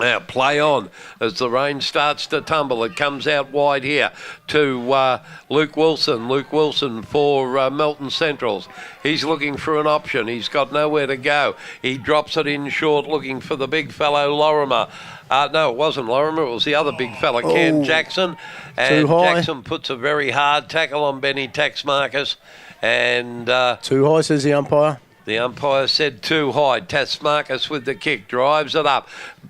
Now, play on as the rain starts to tumble. It comes out wide here to Luke Wilson. Luke Wilson for Melton Centrals. He's looking for an option. He's got nowhere to go. He drops it in short, looking for the big fellow Lorimer. No, it wasn't Lorimer. It was the other big fella, Cam Jackson. And Jackson puts a very hard tackle on Benny Taxmarcus. And too high, says the umpire. The umpire said too high. Taxmarcus with the kick, drives it up.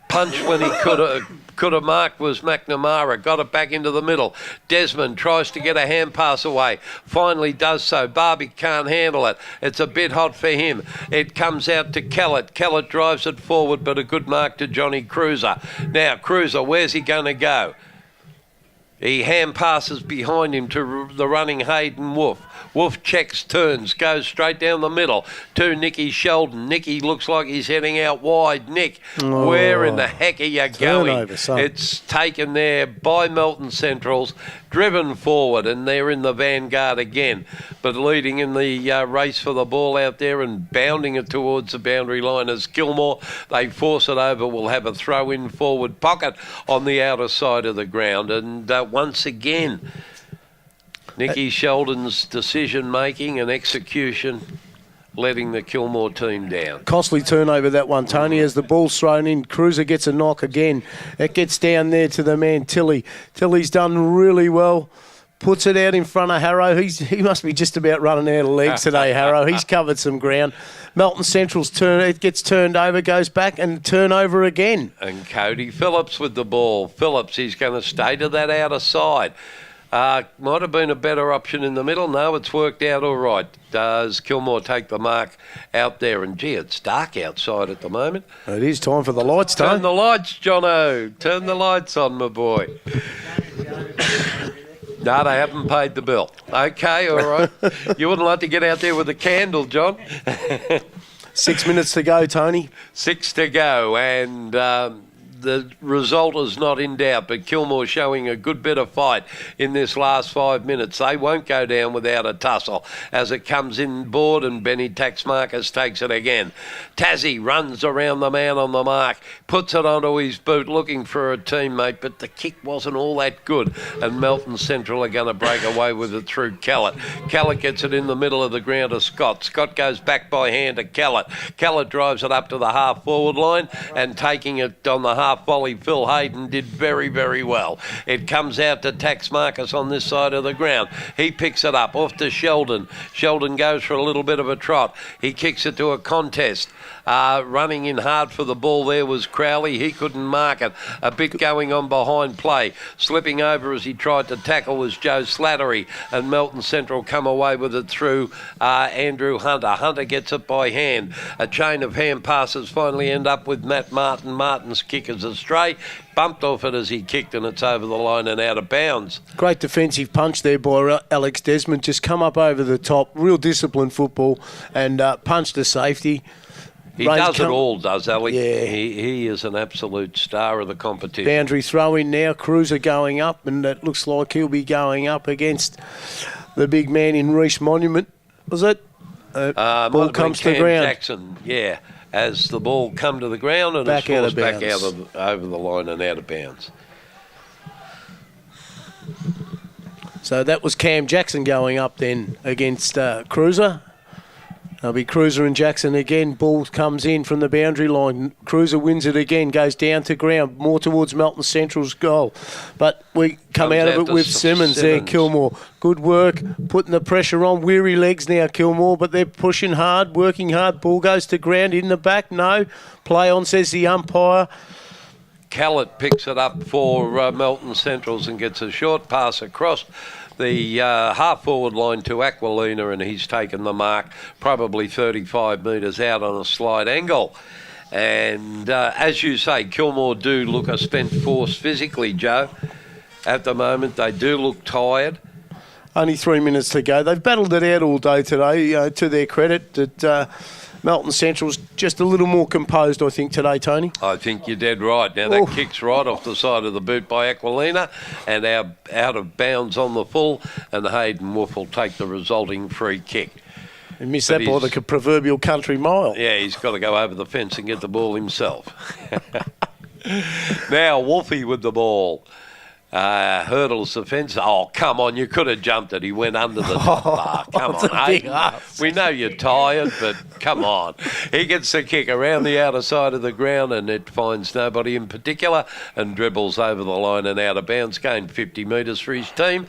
Punch when he could have marked was McNamara. Got it back into the middle. Desmond tries to get a hand pass away. Finally does so. Barbie can't handle it. It's a bit hot for him. It comes out to Kellett. Kellett drives it forward, but a good mark to Johnny Cruiser. Now, Cruiser, where's he going to go? He hand passes behind him to the running Hayden Wolf. Wolf checks, turns, goes straight down the middle to Nicky Sheldon. Nicky looks like he's heading out wide. Nick, where in the heck are you going? It's taken there by Melton Centrals, driven forward, and they're in the vanguard again. But leading in the race for the ball out there and bounding it towards the boundary line is Kilmore. They force it over. We'll have a throw-in forward pocket on the outer side of the ground. And once again, Nicky Sheldon's decision-making and execution letting the Kilmore team down. Costly turnover, that one, Tony, as the ball's thrown in. Cruiser gets a knock again. It gets down there to the man, Tilly. Tilly's done really well. Puts it out in front of Harrow. He must be just about running out of legs today, Harrow. He's covered some ground. Melton Central's turn. It gets turned over, goes back, and turnover again. And Cody Phillips with the ball. Phillips, he's going to stay to that outer side. Might have been a better option in the middle. No, it's worked out all right. Does Kilmore take the mark out there? And, gee, it's dark outside at the moment. It is time for the lights, Tony. Turn the lights, Jono. Turn the lights on, my boy. No, they haven't paid the bill. Okay, all right. You wouldn't like to get out there with a candle, John? 6 minutes to go, Tony. 6 to go, and the result is not in doubt, but Kilmore showing a good bit of fight in this last 5 minutes. They won't go down without a tussle as it comes in board, and Benny Taxmarcus takes it again. Tassie runs around the man on the mark, puts it onto his boot looking for a teammate, but the kick wasn't all that good, and Melton Central are going to break away with it through Kellett. Kellett gets it in the middle of the ground to Scott. Scott goes back by hand to Kellett. Kellett drives it up to the half-forward line, and taking it on the half volley, Phil Hayden did very, very well. It comes out to Taxmarcus on this side of the ground. He picks it up off to Sheldon. Sheldon goes for a little bit of a trot. He kicks it to a contest. Running in hard for the ball there was Crowley. He couldn't mark it. A bit going on behind play. Slipping over as he tried to tackle was Joe Slattery, and Melton Central come away with it through Andrew Hunter. Hunter gets it by hand. A chain of hand passes finally end up with Matt Martin. Martin's kick is astray. Bumped off it as he kicked, and it's over the line and out of bounds. Great defensive punch there by Alex Desmond. Just come up over the top. Real disciplined football, and punched to safety. He does it all, does Alec? Yeah. He is an absolute star of the competition. Boundary throw in now. Cruiser going up, and it looks like he'll be going up against the big man in Reece Monument. Was it? Ball comes to the ground. Jackson, yeah. As the ball come to the ground and back it's out of back bounds. over the line and out of bounds. So that was Cam Jackson going up then against Cruiser. There'll be Cruiser and Jackson again. Ball comes in from the boundary line. Cruiser wins it again, goes down to ground, more towards Melton Central's goal. But we come out of it with Simmons there, Kilmore. Good work, putting the pressure on. Weary legs now, Kilmore, but they're pushing hard, working hard. Ball goes to ground in the back. No. Play on, says the umpire. Kellett picks it up for Melton Centrals and gets a short pass across the half-forward line to Aquilina, and he's taken the mark probably 35 metres out on a slight angle. And as you say, Kilmore do look a spent force physically, Joe. At the moment, they do look tired. Only 3 minutes to go. They've battled it out all day today, to their credit. That Melton Central's just a little more composed, I think, today, Tony. I think you're dead right. Now, that kick's right off the side of the boot by Aquilina and out of bounds on the full, and Hayden Wolf will take the resulting free kick. He missed that by the proverbial country mile. Yeah, he's got to go over the fence and get the ball himself. Now, Wolfie with the ball. Hurdles the fence. Oh, come on, you could have jumped it. He went under the top. Come on, Hayden. We know you're tired, but come on. He gets the kick around the outer side of the ground, and it finds nobody in particular and dribbles over the line and out of bounds, gained 50 metres for his team,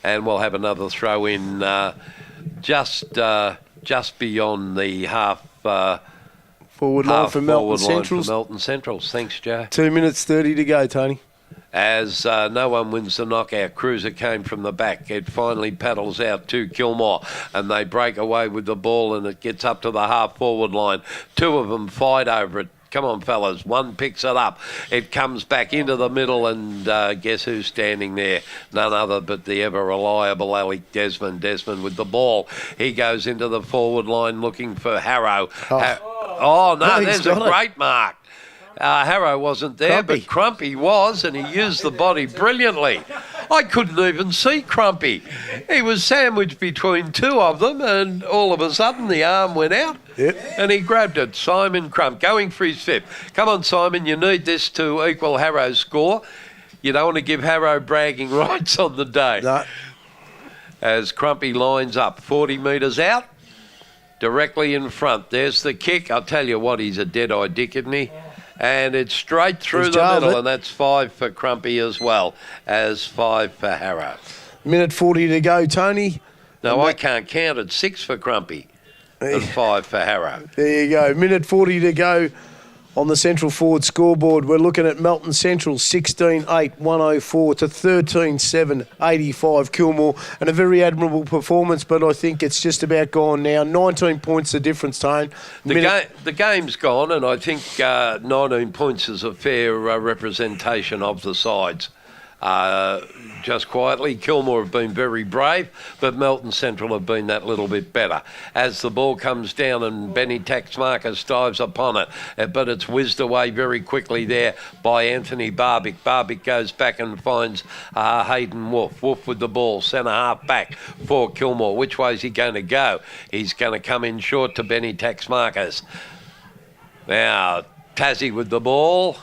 and we'll have another throw in just beyond the half forward line for Melton Centrals. Melton Centrals. Thanks, Joe. 2 minutes 30 to go, Tony. As no one wins the knockout, Cruiser came from the back. It finally paddles out to Kilmore, and they break away with the ball, and it gets up to the half-forward line. Two of them fight over it. Come on, fellas. One picks it up. It comes back into the middle, and guess who's standing there? None other but the ever-reliable Alec Desmond. Desmond with the ball. He goes into the forward line looking for Harrow. There's a great mark. Harrow wasn't there, but Crumpy was, and he used the body brilliantly. I couldn't even see Crumpy. He was sandwiched between two of them, and all of a sudden the arm went out, and he grabbed it. Simon Crump going for his fifth. Come on, Simon, you need this to equal Harrow's score. You don't want to give Harrow bragging rights on the day. No. As Crumpy lines up, 40 metres out, directly in front. There's the kick. I'll tell you what, he's a dead-eye dick, isn't he? And it's straight through the middle, and that's 5 for Crumpy as well as 5 for Harrow. Minute 40 to go, Tony. No, I can't count it. 6 for Crumpy and 5 for Harrow. There you go. Minute 40 to go on the Central Forward scoreboard. We're looking at Melton Central 16-8, 104 to 13-7, 85 Kilmore. And a very admirable performance, but I think it's just about gone now. 19 points the difference, Tone. The game's gone, and I think 19 points is a fair representation of the sides. just quietly. Kilmore have been very brave, but Melton Central have been that little bit better. As the ball comes down and Benny Taxmarcus dives upon it, but it's whizzed away very quickly there by Anthony Barbic. Barbic goes back and finds Hayden Wolf. Wolf with the ball, centre half back for Kilmore. Which way is he going to go? He's going to come in short to Benny Taxmarcus. Now, Tassie with the ball.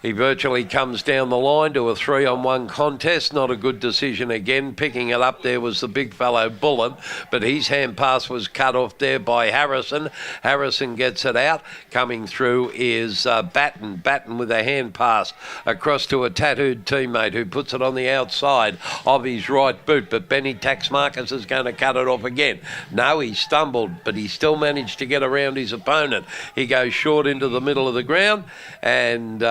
He virtually comes down the line to a 3-on-1 contest. Not a good decision again. Picking it up there was the big fellow Bullen, but his hand pass was cut off there by Harrison. Harrison gets it out. Coming through is Batten. Batten with a hand pass across to a tattooed teammate who puts it on the outside of his right boot, but Benny Taxmarcus is going to cut it off again. No, he stumbled, but he still managed to get around his opponent. He goes short into the middle of the ground, and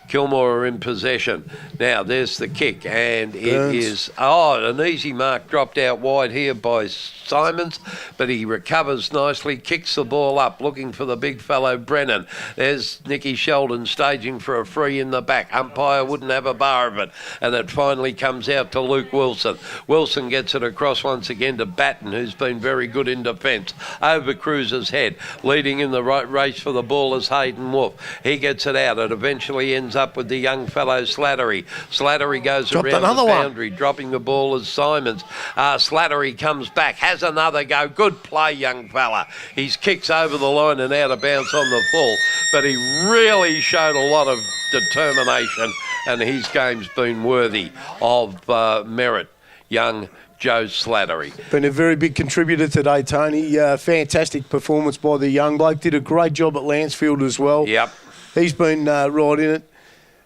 Kilmore are in possession. Now, there's the kick, and it is an easy mark dropped out wide here by Simons, but he recovers nicely, kicks the ball up, looking for the big fellow Brennan. There's Nicky Sheldon staging for a free in the back. Umpire wouldn't have a bar of it, and it finally comes out to Luke Wilson. Wilson gets it across once again to Batten, who's been very good in defence. Over Cruiser's head, leading in the right race for the ball is Hayden Wolf. He gets it out. It eventually ends up with the young fellow Slattery. Slattery goes around the boundary, dropping the ball as Simons. Slattery comes back, has another go. Good play, young fella. His kick's over the line and out of bounds on the full, but he really showed a lot of determination, and his game's been worthy of merit. Young Joe Slattery. Been a very big contributor today, Tony. Fantastic performance by the young bloke. Did a great job at Lansfield as well. Yep. He's been right in it.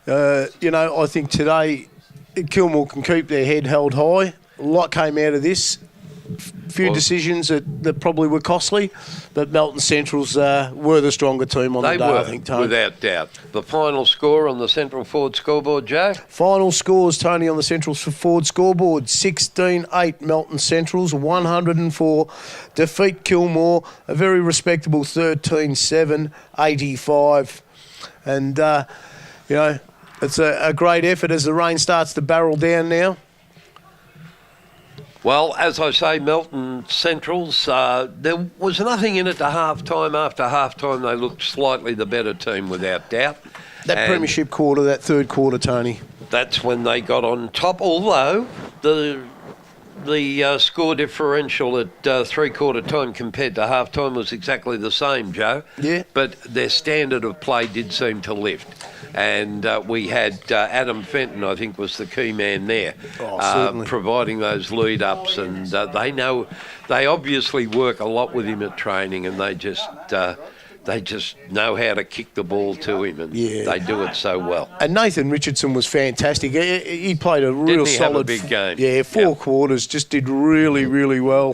I think today Kilmore can keep their head held high. A lot came out of this. Few decisions that probably were costly, but Melton Centrals were the stronger team on the day, I think, Tony. Without doubt. The final score on the Central Forward scoreboard, Joe? Final scores, Tony, on the Centrals Forward scoreboard. 16-8 Melton Centrals, 104. Defeat Kilmore, a very respectable 13-7, 85. And, it's a great effort as the rain starts to barrel down now. Well, as I say, Melton Centrals, there was nothing in it to half-time. After half-time, they looked slightly the better team, without doubt. That premiership quarter, that third quarter, Tony. That's when they got on top, although the score differential at three-quarter time compared to half-time was exactly the same, Joe. Yeah. But their standard of play did seem to lift. And we had Adam Fenton, I think, was the key man there, providing those lead-ups. And they obviously work a lot with him at training, and they just know how to kick the ball to him, and they do it so well. And Nathan Richardson was fantastic. He played a real solid, have a big game? Yeah, four quarters, just did really, really well.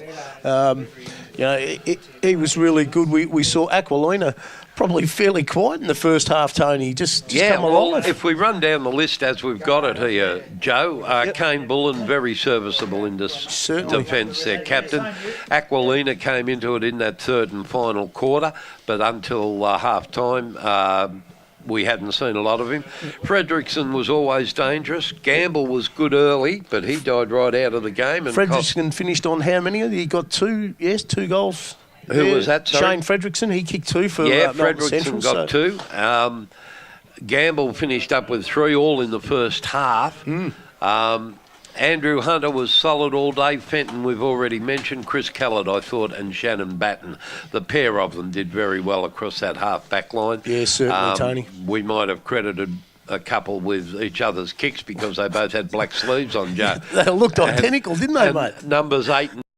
He was really good. We saw Aquilina probably fairly quiet in the first half, Tony. Just come alive. If we run down the list as we've got it here, Joe, Kane Bullen, very serviceable in this defence, their captain. Aquilina came into it in that third and final quarter, but until half-time, we hadn't seen a lot of him. Fredrickson was always dangerous. Gamble was good early, but he died right out of the game. And Fredrickson finished on how many? He got two goals. Who was that, sorry? Shane Fredrickson, he kicked two for Fredrickson Central, got two. Gamble finished up with 3, all in the first half. Andrew Hunter was solid all day. Fenton, we've already mentioned. Chris Kellett, I thought, and Shannon Batten. The pair of them did very well across that half-back line. Yeah, certainly, Tony. We might have credited a couple with each other's kicks because they both had black sleeves on, Joe. They looked identical, didn't they, mate? Numbers 8 and